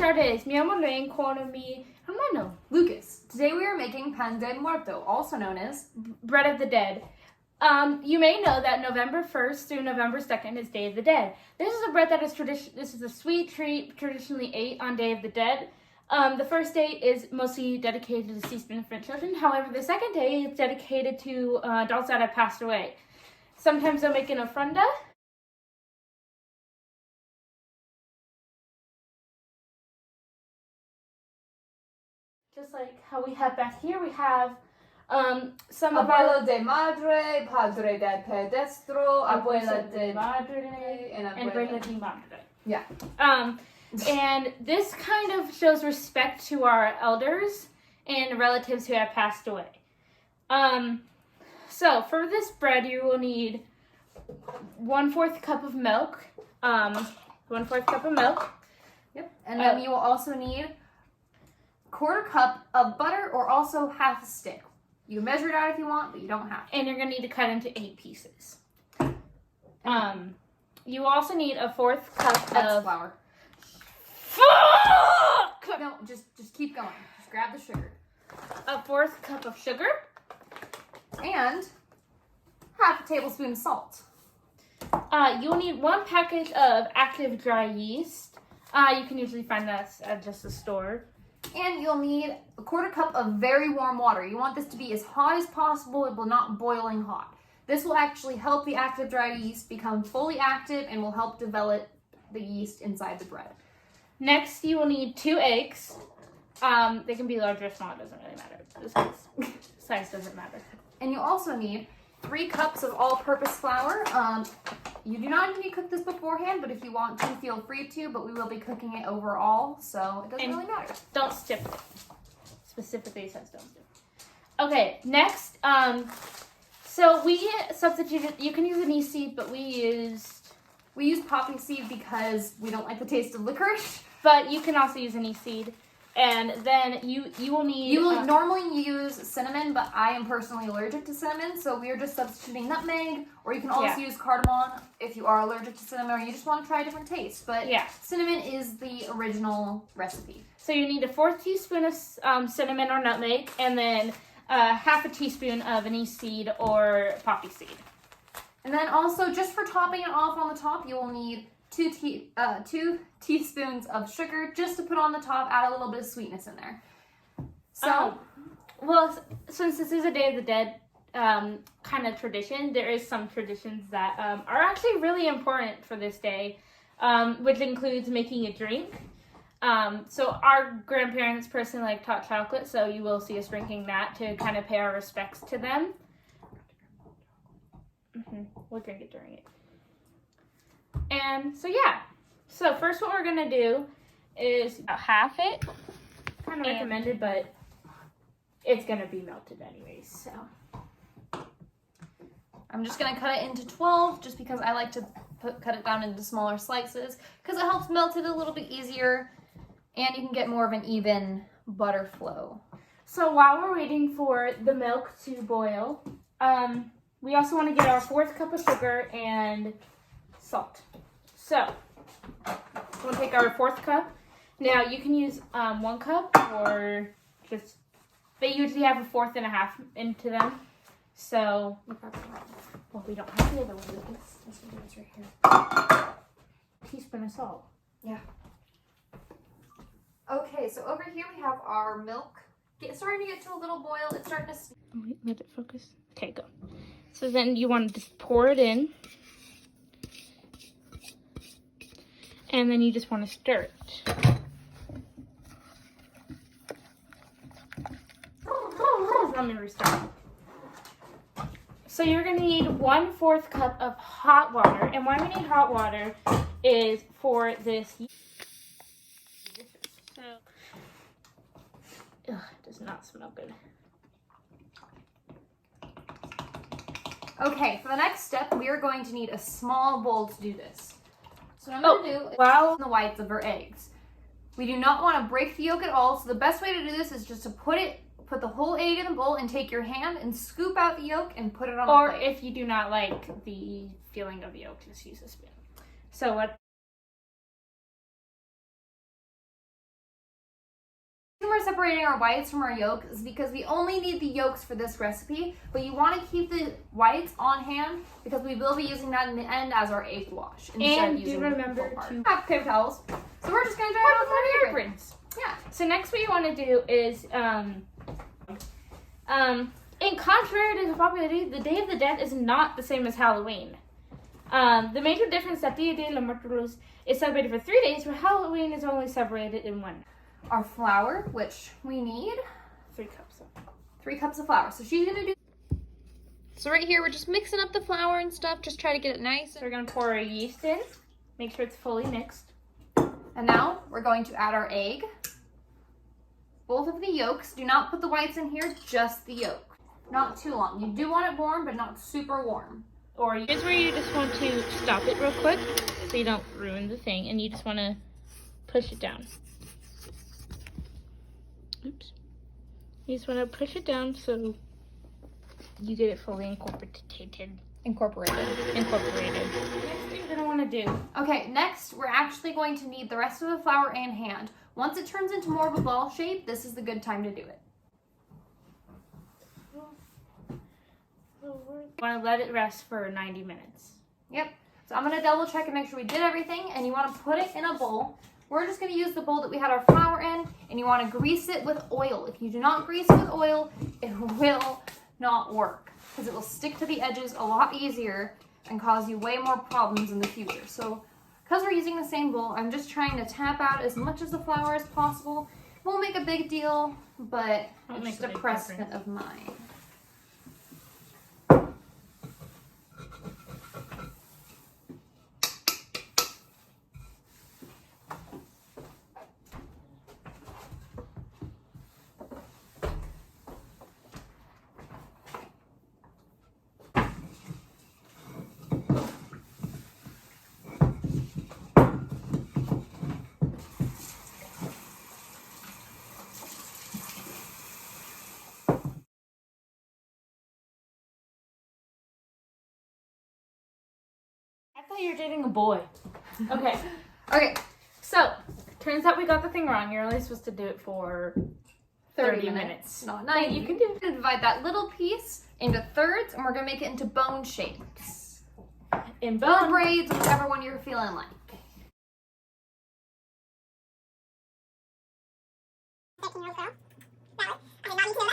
tardes. Mi amo Lane con mi hermano Lucas. Today we are making pan de muerto, also known as bread of the dead. You may know that November 1st through November 2nd is Day of the Dead. This is a bread that is This is a sweet treat traditionally ate on Day of the Dead. The first day is mostly dedicated to deceased infant children. However, the second day is dedicated to adults that have passed away. Sometimes they'll make an ofrenda. Just like how we have back here, we have some abuelo de madre, padre de pedestro, abuela de madre, and abuela de madre. Yeah. And this kind of shows respect to our elders and relatives who have passed away. So for this bread, you will need 1/4 cup of milk. 1/4 cup of milk. Yep. And then you will also need 1/4 cup of butter, or also half a stick. You can measure it out if you want, but you don't have to. And you're gonna need to cut into 8 pieces. You also need a 1/4 cup of flour. No, just keep going. Just grab the sugar. A 1/4 cup of sugar. And half a tablespoon of salt. You'll need 1 package of active dry yeast. You can usually find that at just the store. And you'll need a 1/4 cup of very warm water. You want this to be as hot as possible, but not boiling hot. This will actually help the active dry yeast become fully active and will help develop the yeast inside the bread. Next, you will need 2 eggs. They can be large or small, it doesn't really matter. Size doesn't matter. And you also need 3 cups of all-purpose flour. You do not need to cook this beforehand, but if you want to, feel free to, but we will be cooking it overall, so it doesn't really matter. Don't stiff it. Specifically, it says don't stiff it. Okay, next, so we substituted, you can use anise seed, but we used poppy seed because we don't like the taste of licorice. But you can also use anise seed. And then you will need... You will normally use cinnamon, but I am personally allergic to cinnamon, so we are just substituting nutmeg, or you can also use cardamom if you are allergic to cinnamon, or you just want to try a different taste. But cinnamon is the original recipe. So you need a 1/4 teaspoon of cinnamon or nutmeg, and then half a teaspoon of anise seed or poppy seed. And then also, just for topping it off on the top, you will need 2 teaspoons of sugar just to put on the top, add a little bit of sweetness in there. So, well, since this is a Day of the Dead kind of tradition, there is some traditions that are actually really important for this day, which includes making a drink. So our grandparents personally like hot chocolate, so you will see us drinking that to kind of pay our respects to them. We'll drink it during it. And so so first what we're gonna do is half it. Kind of recommended, but it's gonna be melted anyways. So I'm just gonna cut it into 12, just because I like to cut it down into smaller slices, because it helps melt it a little bit easier, and you can get more of an even butter flow. So while we're waiting for the milk to boil, we also want to get our 1/4 cup of sugar and salt. So we'll take our 1/4 cup. Now you can use 1 cup, or just, they usually have a 1/4 and a half into them. So, well, we don't have the other one. This one is right here. Teaspoon of salt. Yeah. Okay, so over here we have our milk. Starting to get to a little boil. It's starting to... Wait, let it focus. Okay, go. So then you want to just pour it in. And then you just want to stir it. Let me restart. So you're going to need 1/4 cup of hot water. And why we need hot water is for this. So, it does not smell good. Okay, for the next step, we are going to need a small bowl to do this. So what I'm going to do is the whites of our eggs. We do not want to break the yolk at all, so the best way to do this is just to put the whole egg in the bowl and take your hand and scoop out the yolk and put it on a plate. Or if you do not like the feeling of yolk, just use a spoon. So what we're separating our whites from our yolks is because we only need the yolks for this recipe, but you want to keep the whites on hand because we will be using that in the end as our egg wash. And do remember to have paper towels. So we're just going to dry it on the aprons. Yeah. So next what you want to do is, in contrary to the popularity, the Day of the Dead is not the same as Halloween. The major difference that Dia de los Muertos is celebrated for 3 days, where Halloween is only celebrated in 1 night. Our flour, which we need 3 cups of. 3 cups of flour. So she's gonna do. So right here, we're just mixing up the flour and stuff. Just try to get it nice. So we're gonna pour our yeast in. Make sure it's fully mixed. And now we're going to add our egg. Both of the yolks. Do not put the whites in here, just the yolk. Not too long. You do want it warm, but not super warm. Or here's where you just want to stop it real quick so you don't ruin the thing, and you just want to push it down. Oops. You just want to push it down so you get it fully incorporated. Incorporated. Next thing you're gonna want to do. Okay, next we're actually going to need the rest of the flour and hand. Once it turns into more of a ball shape, this is the good time to do it. You want to let it rest for 90 minutes. Yep. So I'm going to double check and make sure we did everything, and you want to put it in a bowl. We're just going to use the bowl that we had our flour in, and you want to grease it with oil. If you do not grease it with oil, it will not work because it will stick to the edges a lot easier and cause you way more problems in the future. So because we're using the same bowl, I'm just trying to tap out as much of the flour as possible. Won't make a big deal, but it's just a precedent of mine. I thought you were dating a boy. Okay. Okay. So, turns out we got the thing wrong. You're only supposed to do it for 30 minutes. Not 90. You can do We're gonna divide that little piece into thirds, and we're gonna make it into bone shapes. in Or bone. braids, whichever one you're feeling like. $13 bill. Valid. I did not need to know